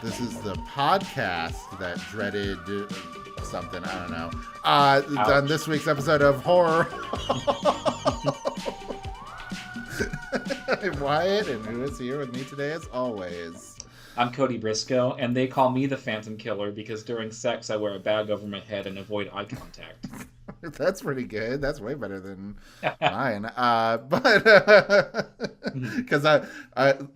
This is the podcast that dreaded something. I don't know. On this week's episode of Horror. I'm Wyatt, and who is here with me today as always? I'm Cody Briscoe, and they call me the Phantom Killer because during sex I wear a bag over my head and avoid eye contact. That's pretty good. That's way better than mine. But because I,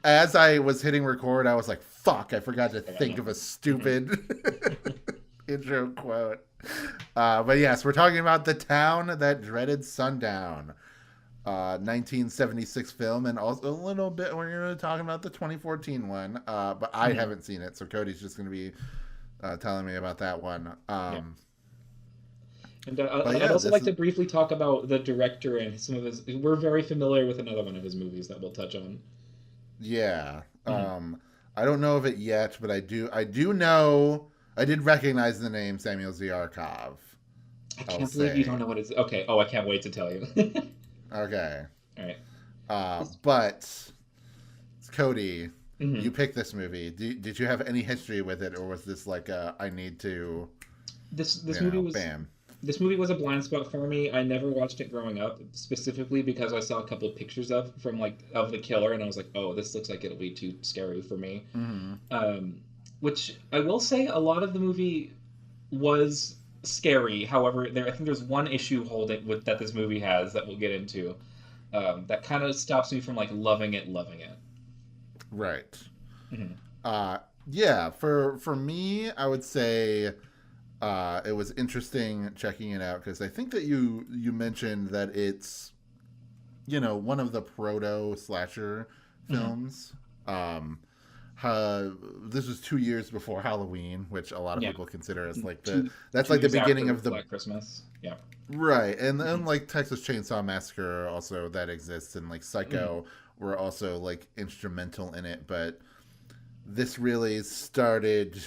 as I was hitting record, I was like, "Fuck!" I forgot to think of a stupid intro quote. But yes, we're talking about The Town That Dreaded Sundown, 1976 film, and also a little bit we're going to talk about the 2014 one. But I haven't seen it, so Cody's just going to be telling me about that one. And I'd also like to briefly talk about the director and some of his. We're very familiar with another one of his movies that we'll touch on. Yeah. I don't know of it yet, but I do know. I did recognize the name Samuel Ziarkov. I can't believe you don't know what it's. Okay. Oh, I can't wait to tell you. Okay. All right. But Cody, you picked this movie. Did you have any history with it, or was this like I need to? This movie was. Bam. This movie was a blind spot for me. I never watched it growing up, specifically because I saw a couple of pictures of the killer, and I was like, "Oh, this looks like it'll be too scary for me." Which I will say, a lot of the movie was scary. However, I think there's one issue that this movie has that we'll get into that kind of stops me from like loving it. Right. Yeah. For me, I would say. It was interesting checking it out because I think that you mentioned that it's, one of the proto slasher films. This was 2 years before Halloween, which a lot of people consider as like the beginning of the Black Christmas. Yeah. Right, and then like Texas Chainsaw Massacre also that exists, and like Psycho were also like instrumental in it, but this really started.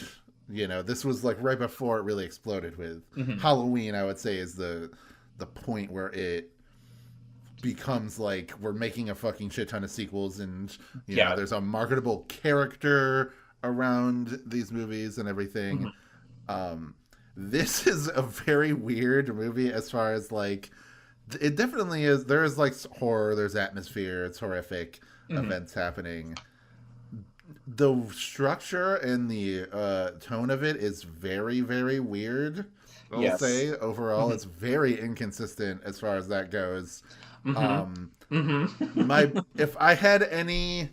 This was like right before it really exploded with Halloween, I would say, is the point where it becomes like we're making a fucking shit ton of sequels, and there's a marketable character around these movies and everything. This is a very weird movie as far as like it definitely is. There's like horror, there's atmosphere, it's horrific events happening. The structure and the tone of it is very, very weird. I'll say overall, it's very inconsistent as far as that goes. If I had any,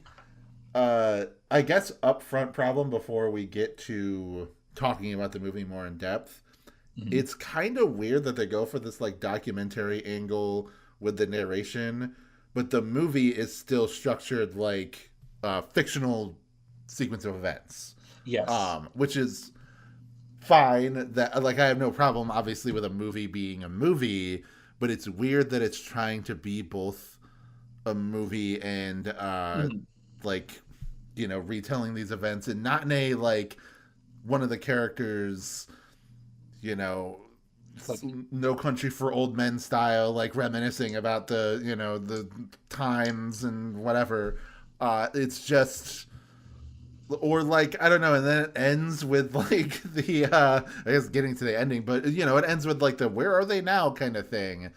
I guess upfront problem before we get to talking about the movie more in depth, it's kind of weird that they go for this like documentary angle with the narration, but the movie is still structured like fictional sequence of events. Yes. Which is fine. That like I have no problem obviously with a movie being a movie, but it's weird that it's trying to be both a movie and retelling these events, and not in a like one of the characters, like No Country for Old Men style, like reminiscing about the the times and whatever. It's just. Or like I don't know, and then it ends with like the I guess getting to the ending, but it ends with like the where are they now kind of thing,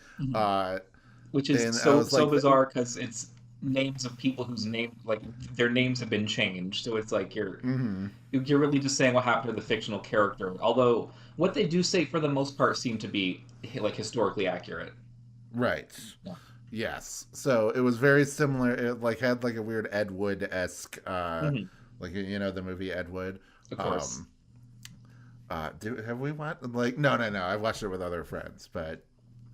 which is so bizarre because it's names of people whose their names have been changed, so it's like you're really just saying what happened to the fictional character. Although what they do say for the most part seem to be like historically accurate. Right. Yeah. Yes. So it was very similar. It like had like a weird Ed Wood-esque. Like the movie Ed Wood. Of course. Have we watched? Like no. I've watched it with other friends, but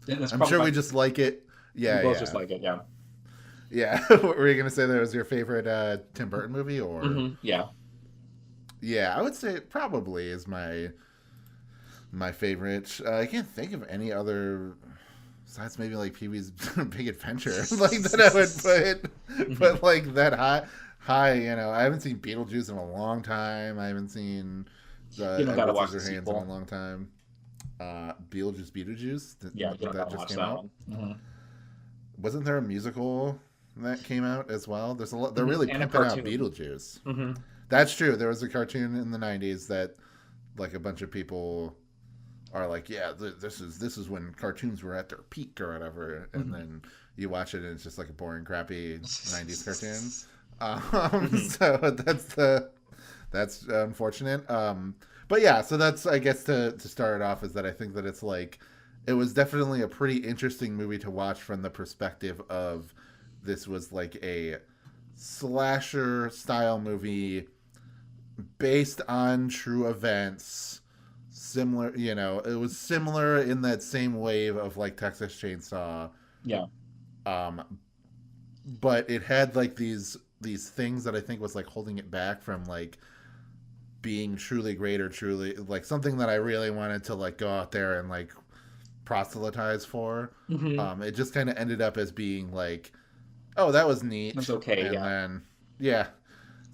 I'm sure we just like it. Yeah, we both just like it. Yeah. Yeah. What were you gonna say? That was your favorite Tim Burton movie, or? Yeah. Yeah, I would say it probably is my favorite. I can't think of any other. Besides maybe like Pee-wee's Big Adventure, like that I would put like that high. I haven't seen Beetlejuice in a long time. I haven't seen Edward Scissorhands in a long time. Beetlejuice. Yeah, that just came out. That one. Wasn't there a musical that came out as well. There's a lot. They're really and a pimping out cartoon. Beetlejuice. Mm-hmm. That's true. There was a cartoon in the '90s that, like, a bunch of people are like, yeah, this is when cartoons were at their peak or whatever, and then you watch it and it's just like a boring, crappy '90s cartoon. So that's unfortunate. But yeah, so that's, I guess, to start it off, is that I think that it's like, it was definitely a pretty interesting movie to watch from the perspective of, this was like a slasher style movie based on true events. Similar, it was similar in that same wave of like Texas Chainsaw. Yeah. But it had like these things that I think was like holding it back from like being truly great, or truly like something that I really wanted to like go out there and like proselytize for. It just kind of ended up as being like, oh, that was neat. That's okay. And yeah.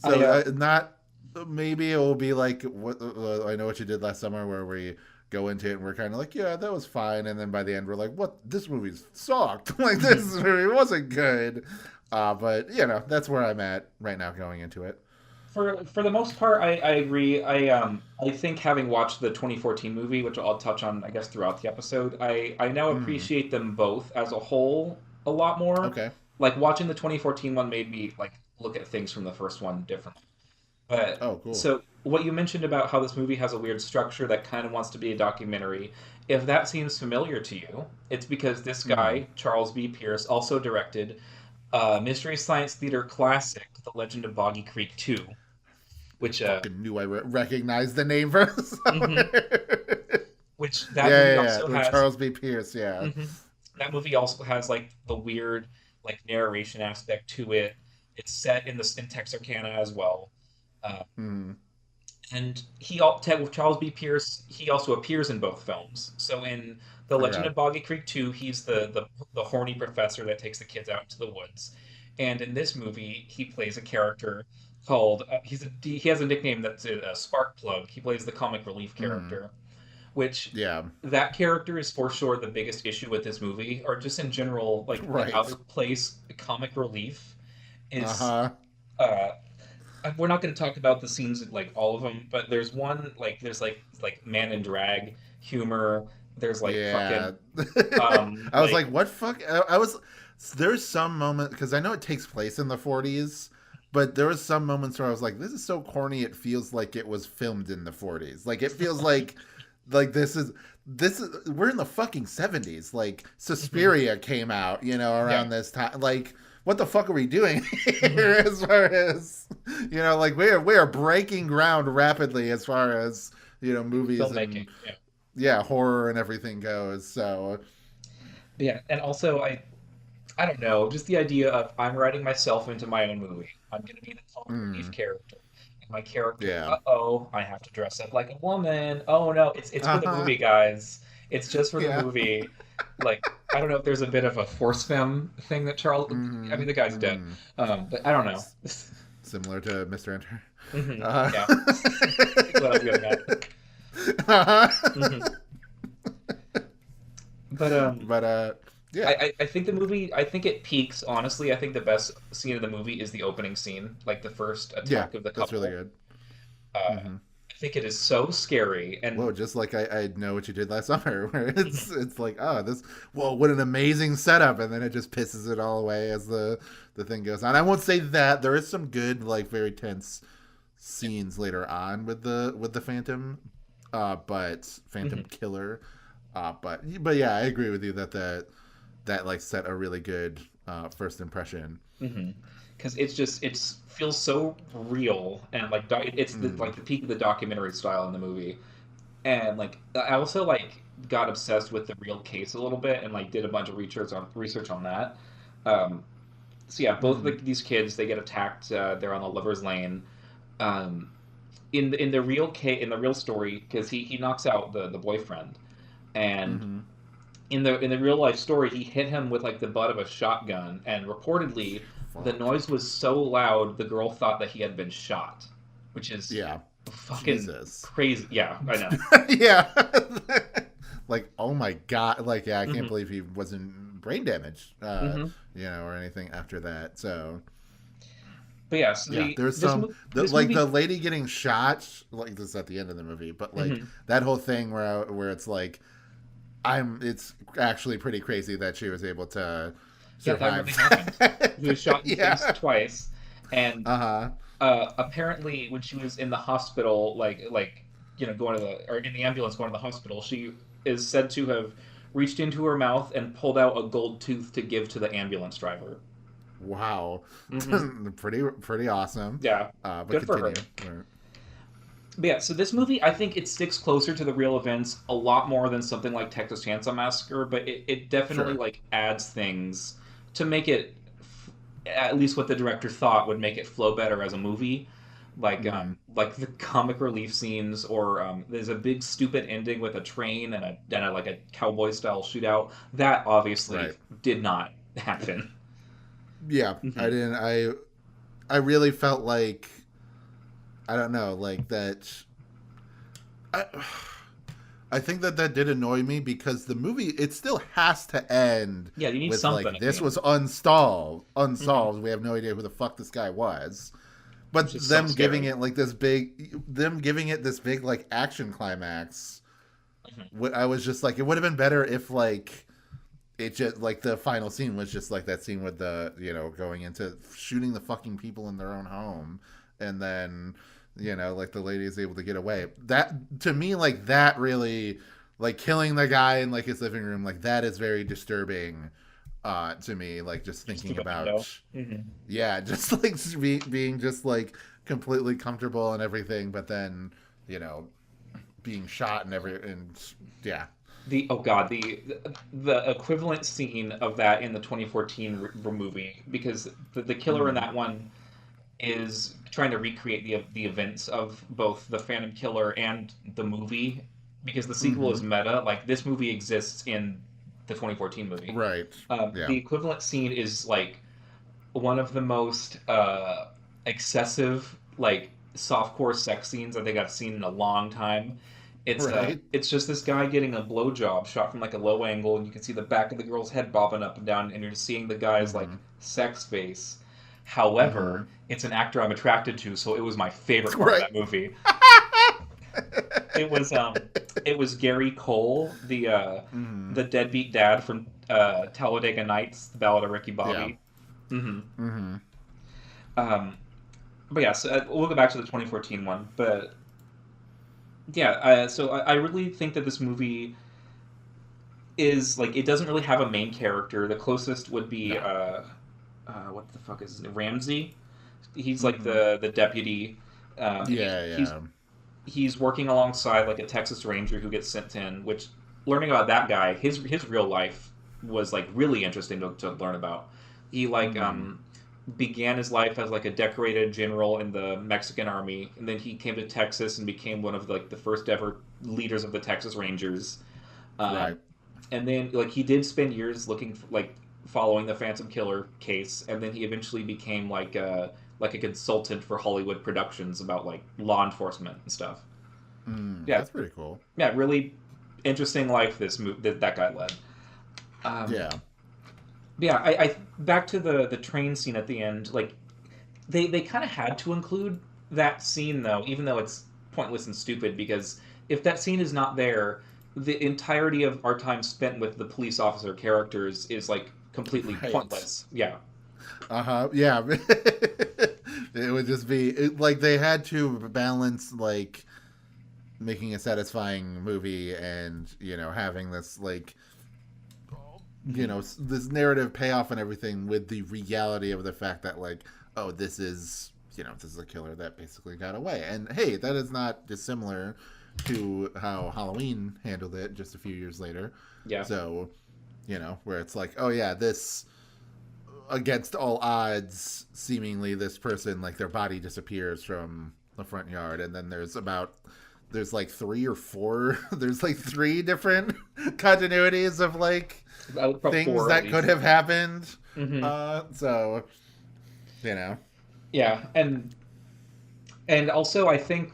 then so not, maybe it will be like what I Know What You Did Last Summer, where we go into it and we're kind of like, yeah, that was fine, and then by the end we're like, what, this movie sucked. Like, this movie wasn't good. But that's where I'm at right now going into it. For the most part, I agree. I think, having watched the 2014 movie, which I'll touch on, I guess, throughout the episode, I now appreciate them both as a whole a lot more. Okay. Like, watching the 2014 one made me like look at things from the first one differently. But oh, cool. So what you mentioned about how this movie has a weird structure that kind of wants to be a documentary, if that seems familiar to you, it's because this guy, Charles B. Pierce, also directed Mystery Science Theater classic, The Legend of Boggy Creek 2, which I knew I recognized the name from somewhere. Which that movie also has Charles B. Pierce. Yeah, that movie also has like the weird like narration aspect to it. It's set in Texarkana as well. And with Charles B. Pierce, he also appears in both films. So in The Legend of Boggy Creek 2, he's the horny professor that takes the kids out into the woods. And in this movie, he plays a character called he has a nickname that's a Spark Plug. He plays the comic relief character, which that character is for sure the biggest issue with this movie, or just in general, like the out of place comic relief is. We're not going to talk about the scenes, like all of them, but there's one there's man in drag humor. There's fucking. I was like, what fuck? There's some moment, because I know it takes place in the 40s, but there was some moments where I was like, this is so corny. It feels like it was filmed in the 40s. Like, it feels like this is we're in the fucking 70s. Like, Suspiria came out, around this time. Like, what the fuck are we doing here as far as, we are breaking ground rapidly as far as, movies filmmaking, and horror and everything goes. So and also I don't know, just the idea of, I'm writing myself into my own movie. I'm going to be the comic relief character. And my character, I have to dress up like a woman. Oh no, it's for the movie, guys. It's just for the movie. Like, I don't know if there's a bit of a force femme thing that Charles. I mean, the guy's dead, but I don't know. Similar to Mr. Enter. Yeah, that's what I was getting at. But I think the movie. I think it peaks. Honestly, I think the best scene of the movie is the opening scene, like the first attack of the couple. That's really good. I think it is so scary, and just like I Know What You Did Last Summer, where it's like, what an amazing setup, and then it just pisses it all away as the thing goes on. I won't say that there is some good, like, very tense scenes later on with the Phantom, but Phantom Killer, but yeah, I agree with you that like set a really good first impression. Because it feels so real, and like it's the peak of the documentary style in the movie. And like, I also got obsessed with the real case a little bit, and did a bunch of research on that. So yeah, both these kids, they get attacked. They're on the Lover's Lane. In the real story, because he knocks out the boyfriend, and in the real life story, he hit him with the butt of a shotgun, and reportedly the noise was so loud the girl thought that he had been shot, which is fucking crazy. Yeah, I know. Yeah. Oh my god. I can't believe he wasn't brain damage, Mm-hmm. or anything after that. So But yeah, so yeah, there's some this like movie. the lady getting shot, like this is at the end of the movie, but like Mm-hmm. that whole thing where it's like it's actually pretty crazy that she was able to Yeah, that survive really happened. She was shot in the face yeah. twice, and Uh-huh. apparently when she was in the hospital, going to the or in the ambulance going to the hospital, she is said to have reached into her mouth and pulled out a gold tooth to give to the ambulance driver. Wow. Hmm. Pretty awesome. Yeah, But good for her. continue. But yeah, so this movie, I think it sticks closer to the real events a lot more than something like Texas Chainsaw Massacre, but it definitely Sure. like adds things to make it, at least what the director thought would make it flow better as a movie. Mm-hmm. Like the comic relief scenes, or there's a big stupid ending with a train and like a cowboy style shootout that obviously Right. did not happen. Yeah. I Hmm. didn't I really felt like I don't know, like that I I think that did annoy me because the movie it still has to end Yeah, you need with something like at the this was end. Hmm. unsolved. We have no idea who the fuck this guy was. Which is But so them giving scary. it like this big like action climax. Hmm. I was just like, it would have been better if like it just like the final scene was just like that scene with the going into shooting the fucking people in their own home, and then like the lady is able to get away. That to me, like that really, like killing the guy in like his living room, like that is very disturbing to me, like just Just through thinking the about window. Hmm. yeah, just like being just like completely comfortable and everything, but then you know being shot and yeah. The oh god, the equivalent scene of that in the 2014 movie, because the killer in Mm-hmm. that one is trying to recreate the events of both the Phantom Killer and the movie, because the sequel Mm-hmm. is meta. Like this movie exists in the 2014 movie. Right. The Yeah. equivalent scene is like one of the most excessive, like softcore sex scenes I think I've seen in a long time. Right. It's just this guy getting a blowjob shot from like a low angle, and you can see the back of the girl's head bobbing up and down, and you're seeing the guy's Mm-hmm. like sex face. Mm-hmm. However, it's an actor I'm attracted to, so it was my favorite part of Right. that movie. It was it was Gary Cole, Mm-hmm. the deadbeat dad from Talladega Nights, The Ballad of Ricky Yeah. Bobby. Hmm. Mm-hmm. Um, but yeah, so we'll go back to the 2014 one. But yeah, so I really think that this movie is like it doesn't really have a main character. The closest would be No. what the fuck is his name? Ramsey. He's like Mm-hmm. the deputy. Yeah. Yeah. He's working alongside like a Texas Ranger who gets sent in. Which learning about that guy, his real life was like really interesting to learn about. He Mm-hmm. began his life as like a decorated general in the Mexican army, and then he came to Texas and became one of like the first ever leaders of the Texas Rangers. Um, Right. and then like he did spend years looking for, like following the Phantom Killer case, and then he eventually became like a consultant for Hollywood productions about like law enforcement and stuff. Yeah, That's pretty cool. yeah, really interesting life that guy led. Um, Yeah. yeah, I back to the train scene at the end. Like they kind of had to include that scene though, even though it's pointless and stupid. Because if that scene is not there, the entirety of our time spent with the police officer characters is like completely Right. pointless. Yeah. Uh-huh. Yeah. It would just be like they had to balance like making a satisfying movie and having this like Hmm. this narrative payoff and everything with the reality of the fact that like oh this is a killer that basically got away, and hey, that is not dissimilar to how Halloween handled it just a few years later. Yeah. So where it's like oh yeah, this against all odds seemingly this person like their body disappears from the front yard, and then there's like three or four there's like three different continuities of like Probably things four at that could least. have happened. Hmm. So you know Yeah, and also I think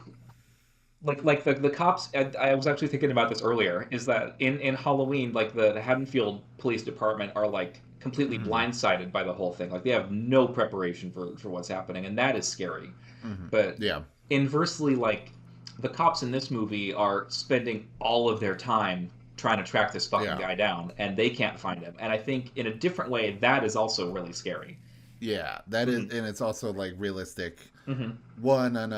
like the cops. I was actually thinking about this earlier. Is that in Halloween, like the Haddonfield Police Department are like completely Mm-hmm. blindsided by the whole thing. Like they have no preparation for what's happening, and that is scary. Mm-hmm. But Yeah. inversely, like the cops in this movie are spending all of their time trying to track this fucking Yeah. guy down, and they can't find him. And I think in a different way, that is also really scary. Yeah. That is, Hmm. and it's also like realistic. Hmm. One on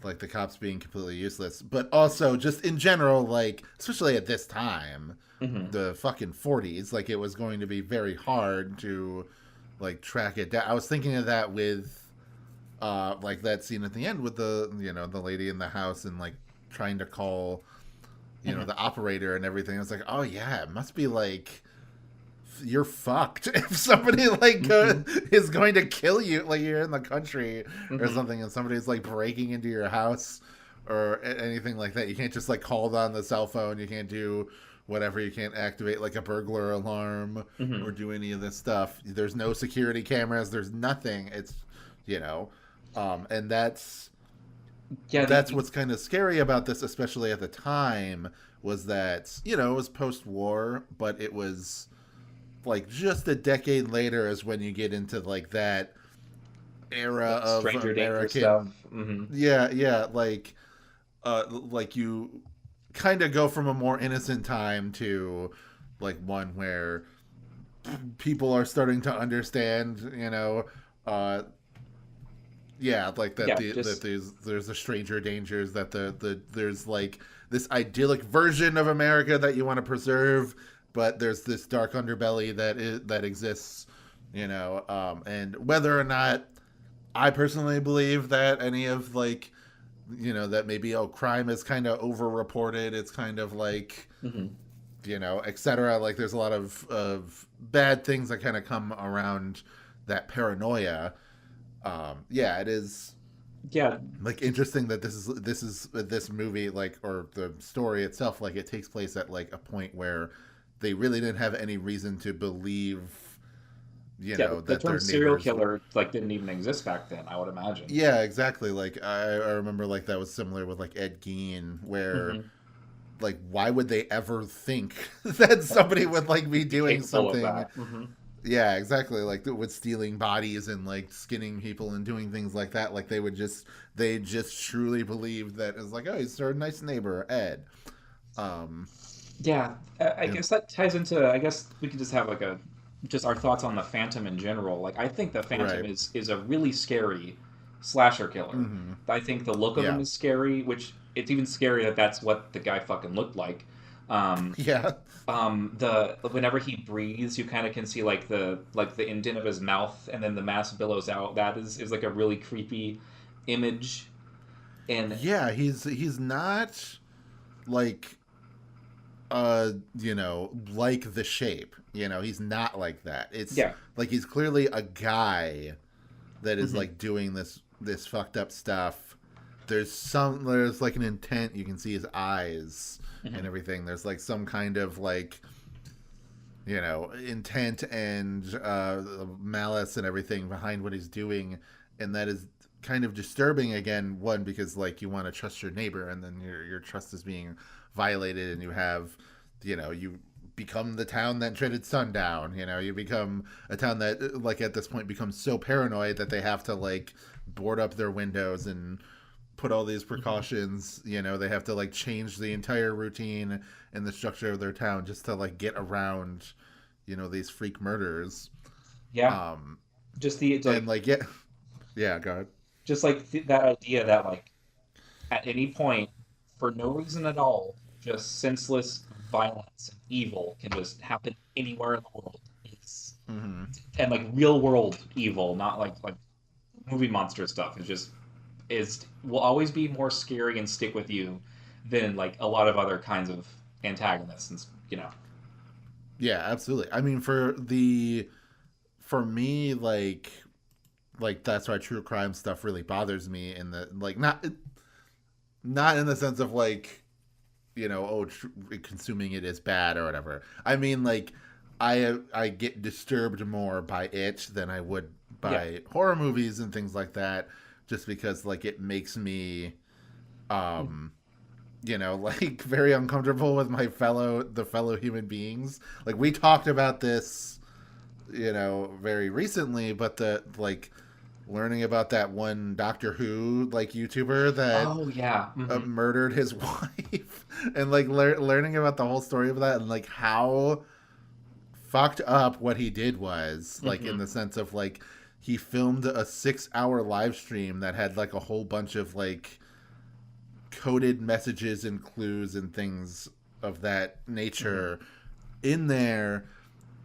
like the cops being completely useless, but also just in general, like especially at this time, Hmm. the fucking 40s, like it was going to be very hard to like track it down. I was thinking of that with like that scene at the end with the lady in the house and like trying to call Hmm. the operator and everything. I was like, oh yeah, it must be like you're fucked if somebody like Hmm. is going to kill you, like you're in the country or Hmm. something and somebody's like breaking into your house or anything like that. You can't just like call on the cell phone. You can't do whatever. You can't activate like a burglar alarm or Hmm. do any of this stuff. There's no security cameras. There's nothing. It's you know and Yeah, that's what's kind of scary about this, especially at the time, was that it was post-war, but it was like just a decade later is when you get into like that era like of stranger danger stuff. American. Hmm. Yeah, like you kind of go from a more innocent time to like one where people are starting to understand, uh yeah, like that Yeah, that just there's a stranger dangers, that there's like this idyllic version of America that you want to preserve, but there's this dark underbelly that exists, and whether or not I personally believe that any of like that maybe crime is kind of overreported, it's kind of like hmm. etc. Like there's a lot of bad things that kind of come around that paranoia. Yeah, it is Yeah, like interesting that this movie, like, or the story itself, like it takes place at like a point where they really didn't have any reason to believe yeah. The that term their serial neighbors. killer like didn't even exist back then, I would imagine. Yeah, exactly. Like I remember like that was similar with like Ed Gein, where Hmm. like why would they ever think that somebody would like be Be doing capable of something. that. Hmm. Yeah, exactly. Like with stealing bodies and like skinning people and doing things like that. Like they just truly believed that it's like, oh, he's a nice neighbor, Ed. Um, Yeah, I and guess that ties into. I guess we could just have like a just our thoughts on the Phantom in general. Like, I think the Phantom right. is a really scary slasher killer. Mm-hmm. I think the look of him Yeah. is scary, which it's even scary that that's what the guy fucking looked like. Um, Yeah. the whenever he breathes, you kind of can see like the indent of his mouth, and then the mask billows out. That is like a really creepy image. And Yeah. He's not like like the shape. He's not like that. It's yeah, like he's clearly a guy that is hmm, like doing this fucked up stuff. There's like an intent. You can see his eyes and hmm, everything. There's like some kind of like intent and malice and everything behind what he's doing, and that is kind of disturbing. Again, one, because like you want to trust your neighbor, and then your trust is being violated, and you have you become the town that dreaded Sundown. You become a town that like at this point becomes so paranoid that they have to like board up their windows and put all these hmm. precautions. They have to like change the entire routine and the structure of their town just to like get around these freak murders. Yeah, um just the and like like yeah. Yeah, go ahead. just like that idea that like at any point for no reason at all just senseless violence and evil can just happen anywhere in the world is Mm-hmm. and like real world evil, not like movie monster stuff, is just is will always be more scary and stick with you than like a lot of other kinds of antagonists, and Yeah, absolutely. I mean, for me, like that's why true crime stuff really bothers me, in the like not in the sense of like consuming it is bad or whatever. I mean, like I get disturbed more by it than I would yeah. by horror movies and things like that, just because like it makes me. um like very uncomfortable with the fellow human beings. Like we talked about this, very recently, but the like learning about that one Doctor Who like YouTuber that Oh yeah. murdered his wife, and like learning about the whole story of that, and like how fucked up what he did was, like in the sense of like he filmed a 6-hour live stream that had like a whole bunch of like coded messages and clues and things of that nature in there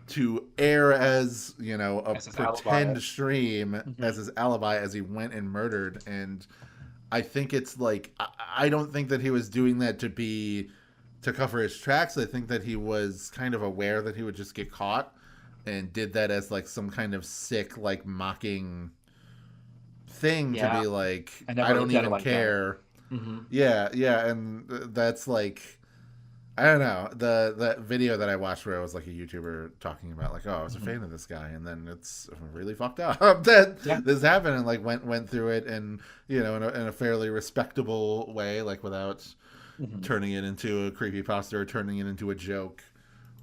to air as a As his alibi. pretend stream as his alibi as he went and murdered. And I think it's like I don't think that he was doing that to cover his tracks. I think that he was kind of aware that he would just get caught and did that as like some kind of sick like mocking thing to be like I don't even like care. Yeah, and that's like I don't know that video that I watched where it was like a YouTuber talking about like, oh, I was a fan of this guy, and then it's really fucked up that this happened, and like went through it, and in a fairly respectable way, like without turning it into a creepypasta or turning it into a joke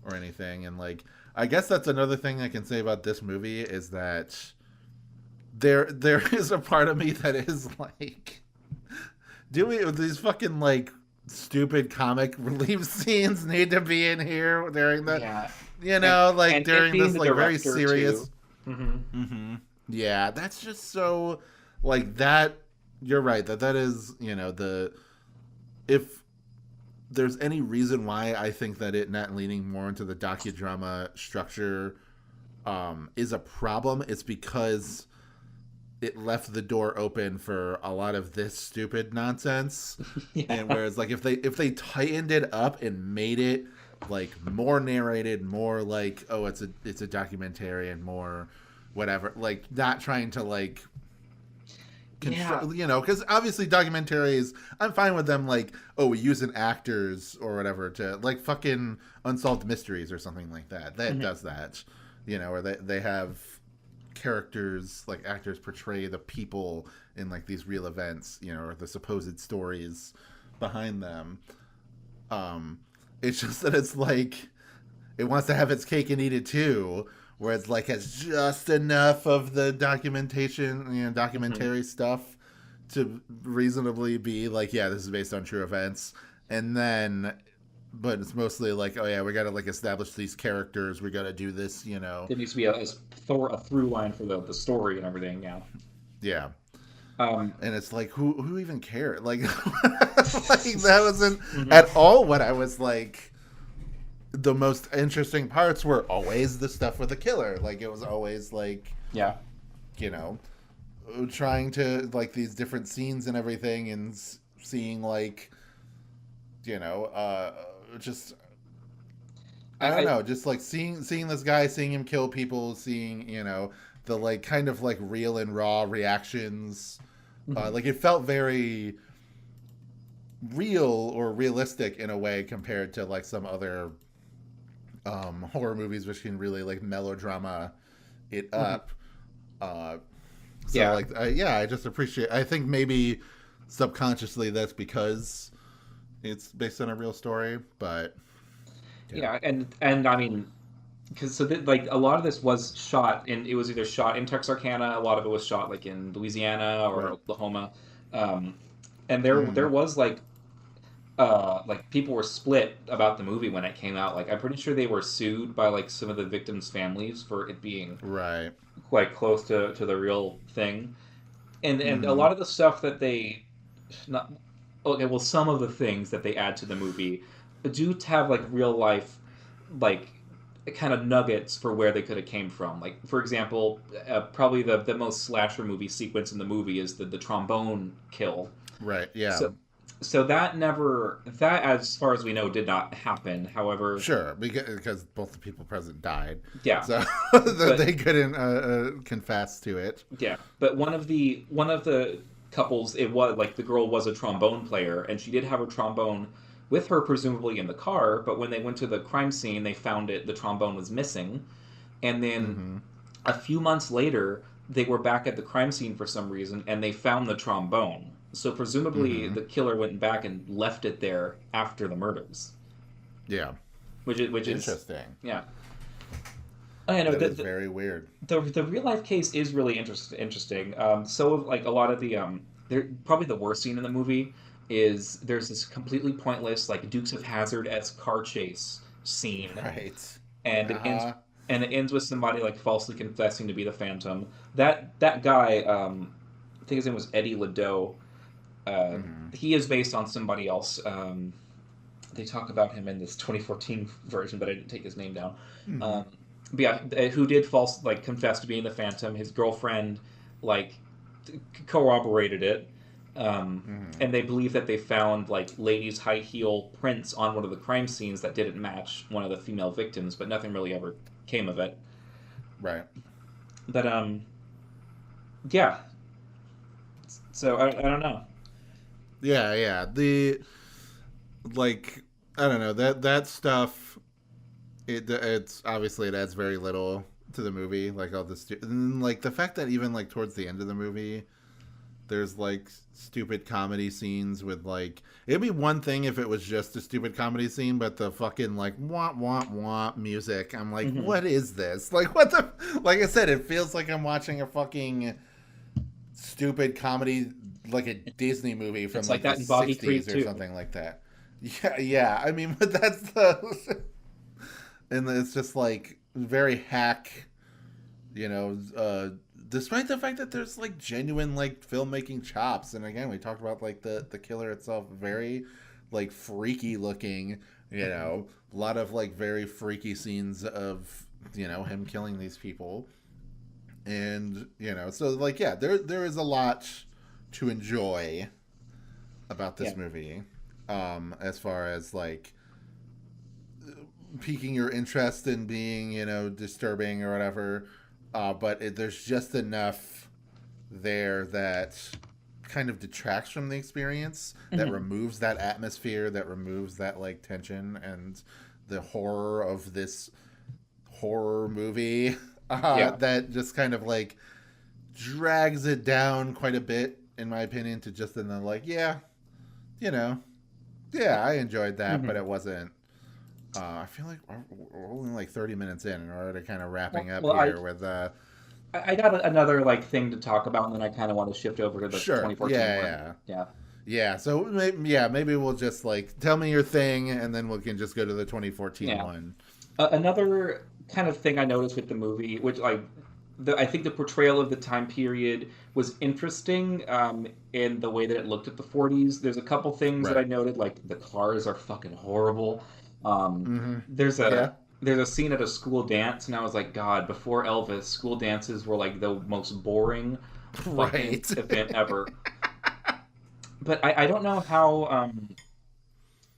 or anything. And like I guess that's another thing I can say about this movie is that there is a part of me that is like, do we these fucking like stupid comic relief scenes need to be in here during the like during this like very serious yeah, that's just so like that. You're right that is if there's any reason why I think that it not leaning more into the docudrama structure is a problem, it's because it left the door open for a lot of this stupid nonsense. And whereas like if they tightened it up and made it like more narrated, more like, oh, it's a documentary and more whatever, like not trying to like because obviously documentaries, I'm fine with them like, oh, we using actors or whatever to like fucking Unsolved Mysteries or something like that does that, or they have characters, like actors portray the people in like these real events, or the supposed stories behind them. It's just that it's like it wants to have its cake and eat it too, where it's like has just enough of the documentary stuff to reasonably be like, yeah, this is based on true events, and then but it's mostly like, oh yeah, we gotta like establish these characters, we gotta do this, There needs to be a through line for the story and everything. Yeah. And it's like, who even cared? Like, like that wasn't at all what I was like. The most interesting parts were always the stuff with the killer. Like it was always like, trying to like these different scenes and everything, and seeing like, just I don't know, just like seeing this guy, seeing him kill people, seeing the like kind of like real and raw reactions. Like it felt very real or realistic in a way compared to like some other horror movies, which can really like melodrama it up. I just appreciate. I think maybe subconsciously that's because it's based on a real story, but and I mean, because like a lot of this was shot in, it was either shot in Texarkana, a lot of it was shot like in Louisiana or Oklahoma, and there was like people were split about the movie when it came out. Like I'm pretty sure they were sued by like some of the victims' families for it being quite close to the real thing, and a lot of the stuff that they some of the things that they add to the movie do have like real life like kind of nuggets for where they could have came from. Like for example, probably the most slasher movie sequence in the movie is the trombone kill. Right. Yeah. So that as far as we know, did not happen. However, sure, because both the people present died. Yeah, so they couldn't confess to it. Yeah, but one of the couples, it was like the girl was a trombone player, and she did have her trombone with her, presumably in the car. But when they went to the crime scene, they found the trombone was missing, and then a few months later, they were back at the crime scene for some reason, and they found the trombone. So presumably Mm-hmm. the killer went back and left it there after the murders, Yeah. which is Interesting. yeah. I know That the, is very weird. the real life case is really interesting. So like a lot of the there probably the worst scene in the movie is there's this completely pointless like Dukes of Hazzard esque car chase scene, Right. and it ends Uh-huh. with somebody like falsely confessing to be the Phantom. That guy, I think his name was Eddie Ledoux. Uh, Mm-hmm. he is based on somebody else. They talk about him in this 2014 version, but I didn't take his name down. Mm-hmm. Um, but yeah, who did false like confess to being the Phantom? His girlfriend like corroborated it, Mm-hmm. and they believe that they found like ladies' high heel prints on one of the crime scenes that didn't match one of the female victims, but nothing really ever came of it. Right. But yeah. So I don't know. Yeah, yeah. The like I don't know that stuff. It's obviously it adds very little to the movie. Like all this, and like the fact that even like towards the end of the movie, there's like stupid comedy scenes with like it'd be one thing if it was just a stupid comedy scene, but the fucking like wah wah wah music. I'm like, Hmm. what is this? Like what the? Like I said, it feels like I'm watching a fucking stupid comedy, like a Disney movie from It's like like the that in Boggy Creek '60s or too. something like that. Yeah, yeah. I mean, but that's the and it's just like very hack, you know. Despite the fact that there's like genuine like filmmaking chops, and again, we talked about like the killer itself, very like freaky looking. You Hmm. know, a lot of like very freaky scenes of him killing these people, and so like yeah, there is a lot to enjoy about Yeah. this movie, as far as like piquing your interest in being, disturbing or whatever. But there's just enough there that kind of detracts from the experience, that Hmm. removes that atmosphere, that removes that like tension and the horror of this horror movie. Yeah. That just kind of like drags it down quite a bit, in my opinion, to just in the like, yeah, you know, yeah, I enjoyed that, but Hmm. it wasn't. I feel like we're only like 30 minutes in, and we're already kind of wrapping up Well, here with. I got another like thing to talk about, and then I kind of want to shift over to the Sure. 2014 Yeah, one. yeah. Yeah. Yeah, so maybe we'll just like tell me your thing, and then we can just go to the 2014 Yeah. one. Another kind of thing I noticed with the movie, which I think the portrayal of the time period was interesting in the way that it looked at the 40s. There's a couple things that I Right. noted, like the cars are fucking horrible. Um, Mm-hmm. there's Yeah. a scene at a school dance, and I was like, God, before Elvis, school dances were like the most boring fucking Right. event ever. But I don't know how.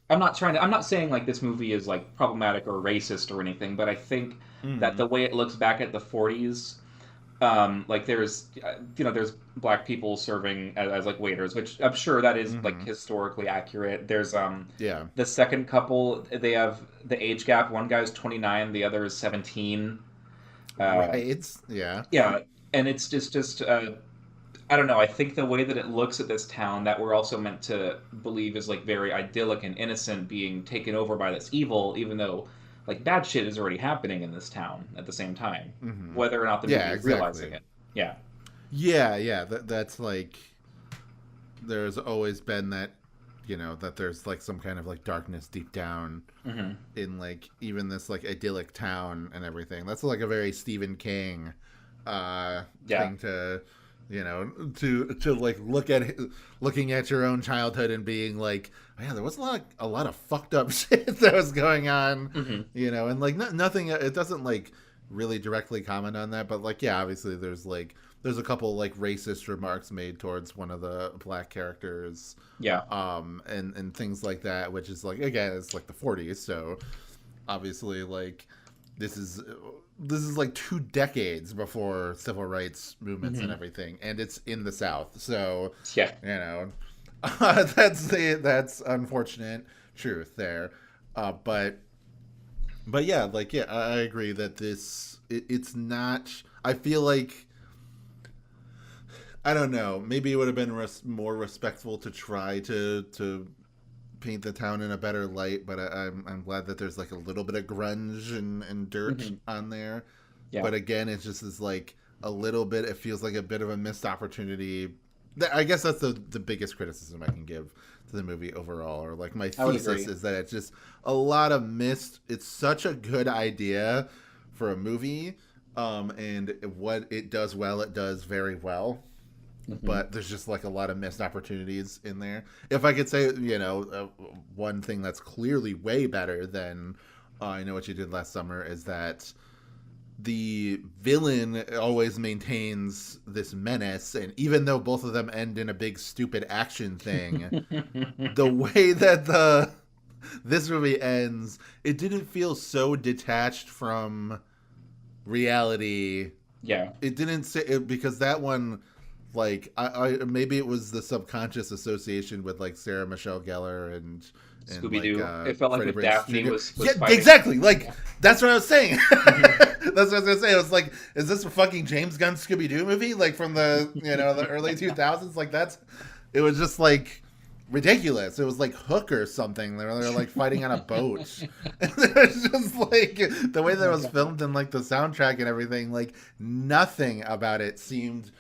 I'm not saying like this movie is like problematic or racist or anything, but I think that Mm-hmm. the way it looks back at the 40s, like there's there's black people serving as like waiters, which I'm sure that is like Mm-hmm. historically accurate. There's Yeah. the second couple, they have the age gap. One guy's 29, the other is 17. Uh, Right. Yeah. yeah, and it's just I don't know. I think the way that it looks at this town that we're also meant to believe is like very idyllic and innocent, being taken over by this evil, even though like bad shit is already happening in this town at the same time, Mm-hmm. whether or not the movie Yeah. is realizing Exactly. it. Yeah. Yeah. Yeah. That's like there's always been that that there's like some kind of like darkness deep down Hmm. in like even this like idyllic town and everything. That's like a very Stephen King Yeah. thing to to like looking at your own childhood and being like, oh, yeah, there was a lot of fucked up shit that was going on, Hmm. and like nothing. It doesn't like really directly comment on that, but like yeah, obviously there's a couple like racist remarks made towards one of the black characters, Yeah. and things like that, which is like again it's like the 40s, so obviously like this is this is like 2 decades before civil rights movements and Hmm. everything, and it's in the South, so Yeah. you know that's unfortunate truth there, but yeah, like yeah, I agree that it's not. I feel like I don't know. Maybe it would have been more respectful to try to paint the town in a better light, but I'm glad that there's like a little bit of grunge and dirt on there. Yeah. But again, it's just is like a little bit. It feels like a bit of a missed opportunity. I guess that's the biggest criticism I can give to the movie overall, or like my thesis is that it's just a lot of missed. It's such a good idea for a movie, and what it does well, it does very well. But there's just like a lot of missed opportunities in there. If I could say, one thing that's clearly way better than I Know What You Did Last Summer is that the villain always maintains this menace, and even though both of them end in a big stupid action thing, the way that this movie ends, it didn't feel so detached from reality. Yeah, it didn't say it, because that one, like, I maybe it was the subconscious association with like Sarah Michelle Gellar and Scooby-Doo. Like, it felt like Freddie Daphne was yeah, fighting. exactly. Like, that's what I was saying. That's what I was gonna say. I was like, is this a fucking James Gunn Scooby-Doo movie? Like from the the early 2000s? Like it was just like ridiculous. It was like Hook or something. They were like fighting on a boat. It was just like the way that it was filmed and like the soundtrack and everything. Like nothing about it seemed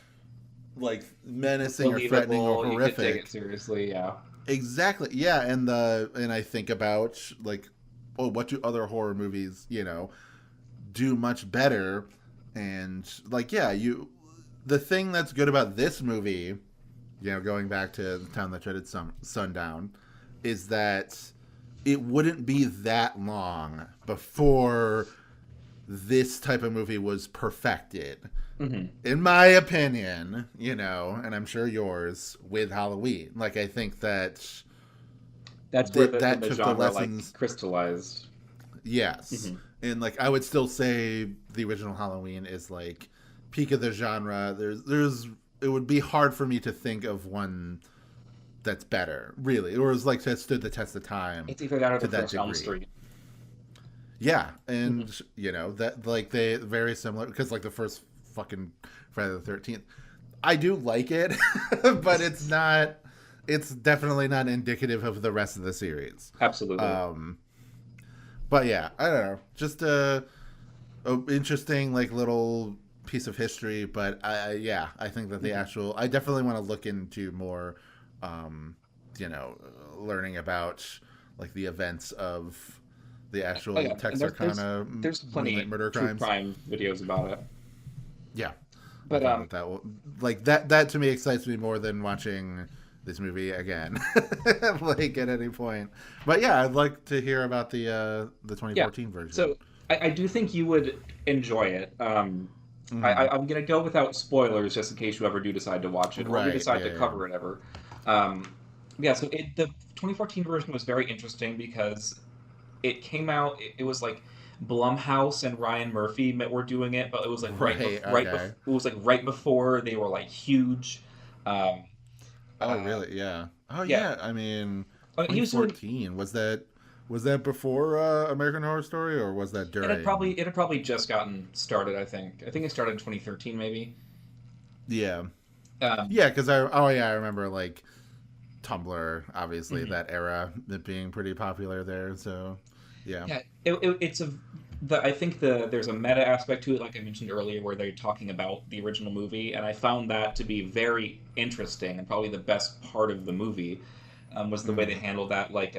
like menacing or threatening or horrific. You could take it seriously, yeah. Exactly, yeah. And I think about like, what do other horror movies do much better? And like, yeah, the thing that's good about this movie, going back to The Town That Dreaded Sundown, is that it wouldn't be that long before this type of movie was perfected. In my opinion, and I'm sure yours, with Halloween. Like, I think that's where the genre like crystallized. Yes. And like, I would still say the original Halloween is like peak of the genre. It would be hard for me to think of one that's better, really, or is like that stood the test of time. It's either that or the first Elm Street. Yeah, and that like they very similar, because like the first fucking Friday the 13th, I do like it, but it's definitely not indicative of the rest of the series. Absolutely. But yeah, I don't know, just a interesting like little piece of history. But I think that the actual, I definitely want to look into more, learning about like the events of the actual Texarkana there's plenty murder true crimes. crime videos about it. Yeah, but that to me excites me more than watching this movie again, like at any point. But yeah, I'd like to hear about the 2014 version. So I do think you would enjoy it. I'm gonna go without spoilers just in case you ever do decide to watch it, or we decide to cover it ever. So the 2014 version was very interesting because it came out. It was like Blumhouse and Ryan Murphy were doing it, but it was like it was like right before they were like huge. Really? Yeah. Oh yeah. I mean, 2014 was that before American Horror Story, or was that during? It had probably just gotten started. I think it started in 2013, maybe. Yeah. Yeah, because I remember like Tumblr, obviously that era, it being pretty popular there. So yeah. Yeah. I think there's a meta aspect to it, like I mentioned earlier, where they're talking about the original movie, and I found that to be very interesting, and probably the best part of the movie was the way they handled that. Like,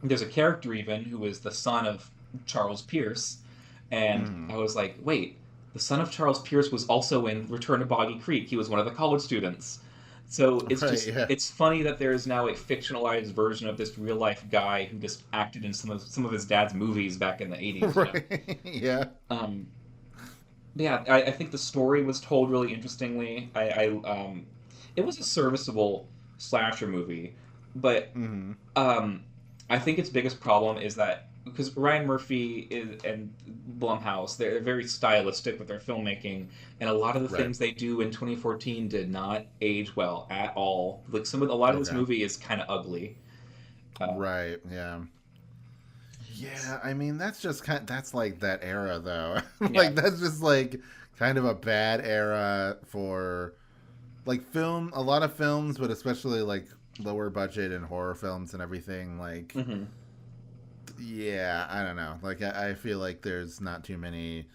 there's a character even who is the son of Charles Pierce, and I was like, wait, the son of Charles Pierce was also in Return to Boggy Creek. He was one of the college students. So it's it's funny that there is now a fictionalized version of this real life guy who just acted in some of his dad's movies back in the 80s. Right. Yeah. I think the story was told really interestingly. It was a serviceable slasher movie, but I think its biggest problem is that because Ryan Murphy and Blumhouse, they're very stylistic with their filmmaking, and a lot of the things they do in 2014 did not age well at all. Like a lot of this movie is kind of ugly. Right. Yeah. Yeah. I mean, that's like that era though. Like that's just like kind of a bad era for like a lot of films, but especially like lower budget and horror films and everything. Like, Mm-hmm. yeah, I don't know. Like, I feel like there's not too many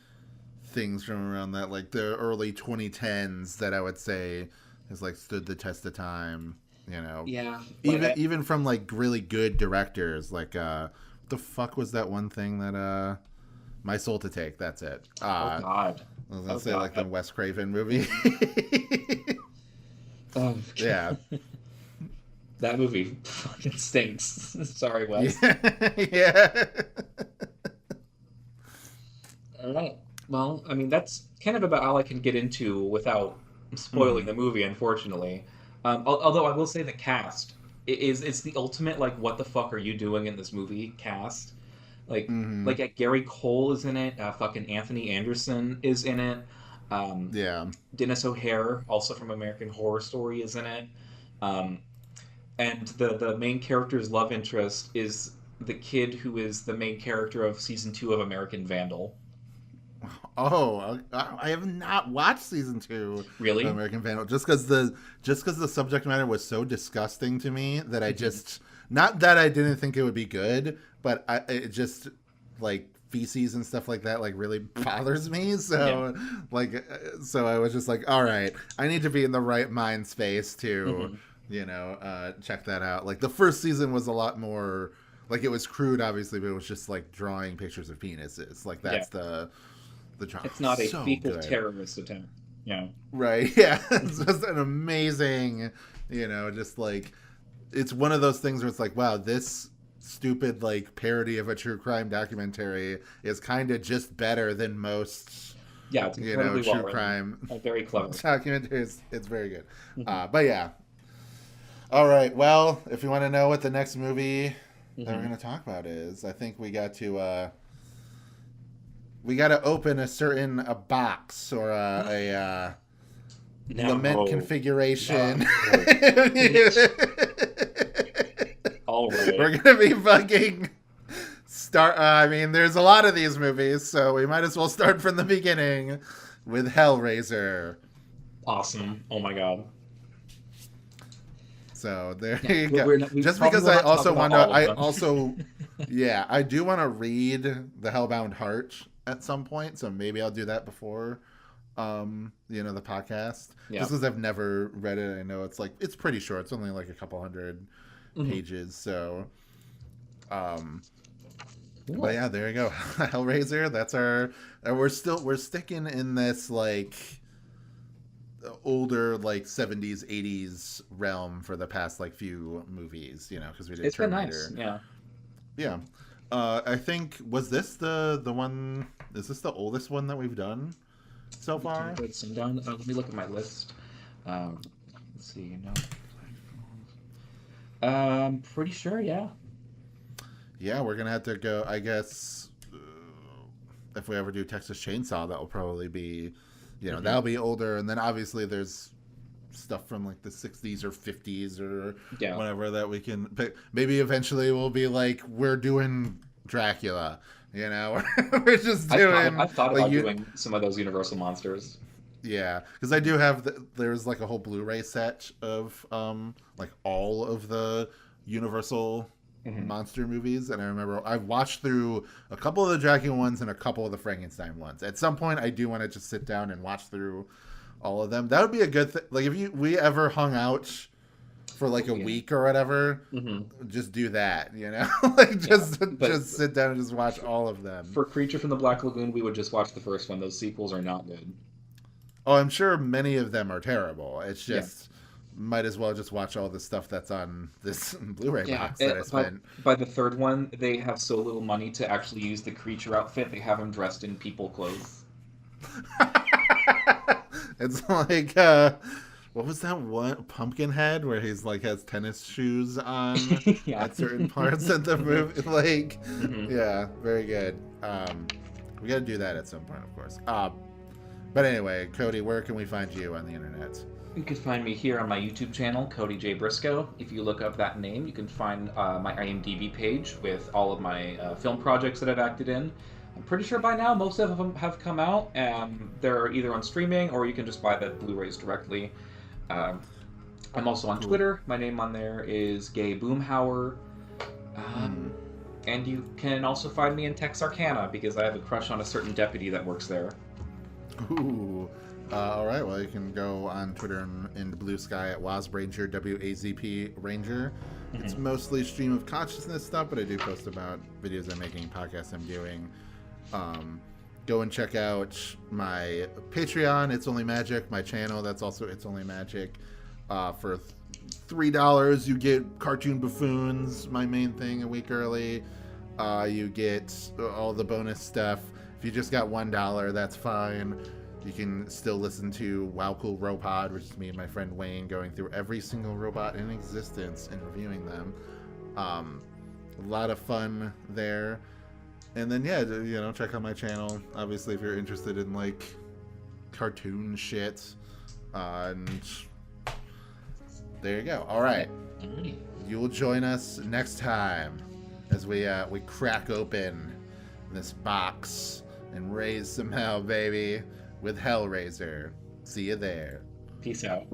things from around that, like the early 2010s, that I would say has like stood the test of time. You know, Yeah, even from like really good directors. Like, what the fuck was that one thing that My Soul to Take? That's it. oh God. I was gonna Oh say God. like the Wes Craven movie. Oh, Yeah. that movie fucking stinks. Sorry, Wes. Yeah. Yeah. All right. Well, I mean, that's kind of about all I can get into without spoiling Mhm. the movie, unfortunately. Although I will say the cast it's the ultimate like what the fuck are you doing in this movie cast. Like Mhm. Gary Cole is in it. Fucking Anthony Anderson is in it. Um, Yeah. Dennis O'Hare, also from American Horror Story, is in it. Um, and the main character's love interest is the kid who is the main character of season 2 of American Vandal. Oh, I have not watched season 2 of Really? American Vandal just because the subject matter was so disgusting to me that I Hmm. just, not that I didn't think it would be good, but it just, like, feces and stuff like that like really bothers me. Yeah. So I was just like, all right, I need to be in the right mind space to Hmm. check that out. Like the first season was a lot more, like, it was crude obviously, but it was just like drawing pictures of penises. Like Yeah. that's the drama. It's not a So fecal good. terrorist attack. Yeah. Right. Yeah. It's just an amazing, just like, it's one of those things where it's like, wow, this stupid like parody of a true crime documentary is kind of just better than most, Yeah, it's incredibly well true written. crime Very clever. documentaries. It's very good. Hmm. But yeah. All right. Well, if you want to know what the next movie that we're Hmm. going to talk about is, I think we got to open a box or a lament No. configuration. No. All right. We're gonna be fucking start. I mean, there's a lot of these movies, so we might as well start from the beginning with Hellraiser. Awesome. Oh my God. So there Yeah, you go. we Just probably because will I not talk also about want to, all of I them. also, yeah, I do want to read The Hellbound Heart at some point. So maybe I'll do that before, the podcast. Yeah. Just because I've never read it, I know it's pretty short. It's only like a couple hundred Mhm. pages. So, but Cool. yeah, there you go. Hellraiser. That's our. And we're sticking in this like older like 70s 80s realm for the past like few movies, because we did It's been Terminator. nice. Yeah. Yeah. I think, was this the one, is this the oldest one that we've done so far? Good Sundown. Let me look at my list. Let's see. No. Pretty sure. Yeah. Yeah, we're gonna have to go, I guess. If we ever do Texas Chainsaw, that will probably be, that'll be older. And then obviously there's stuff from like the 60s or 50s or Yeah. whatever that we can pick. Maybe eventually we'll be like, we're doing Dracula, we're just doing I've thought like about doing some of those Universal monsters. yeah, because I do have there's like a whole Blu-ray set of like all of the Universal Hmm. monster movies, and I remember I watched through a couple of the Dracula ones and a couple of the Frankenstein ones. At some point, I do want to just sit down and watch through all of them. That would be a good thing. Like if we ever hung out for like a week or whatever, Hmm. just do that. Like just but- just sit down and just watch all of them. For Creature from the Black Lagoon, we would just watch the first one. Those sequels are not good. Oh, I'm sure many of them are terrible. It's just might as well just watch all the stuff that's on this Blu-ray box that I spent. By the third one, they have so little money to actually use the creature outfit. They have him dressed in people clothes. It's like what was that one, Pumpkinhead, where he's like has tennis shoes on Yeah. at certain parts of the movie? Like, Mhm. yeah, very good. We got to do that at some point, of course. But anyway, Cody, where can we find you on the internet? You can find me here on my YouTube channel, Cody J. Briscoe. If you look up that name, you can find my IMDb page with all of my film projects that I've acted in. I'm pretty sure by now most of them have come out. They're either on streaming or you can just buy the Blu-rays directly. Um, I'm also on Twitter. My name on there is Gay Boomhauer. And you can also find me in Texarkana because I have a crush on a certain deputy that works there. Ooh. All right. Well, you can go on Twitter and in the Blue Sky at WazRanger, WAZP Ranger. It's mostly stream of consciousness stuff, but I do post about videos I'm making, podcasts I'm doing. Go and check out my Patreon, It's Only Magic, my channel. That's also It's Only Magic. For $3, you get Cartoon Buffoons, my main thing, a week early. You get all the bonus stuff. If you just got $1, that's fine. You can still listen to Wow Cool Robot, which is me and my friend Wayne going through every single robot in existence and reviewing them. A lot of fun there. And then, yeah, you know, check out my channel. Obviously, if you're interested in, like, cartoon shit. And there you go. All right. You will join us next time as we crack open this box and raise some hell, baby, with Hellraiser. See you there. Peace out.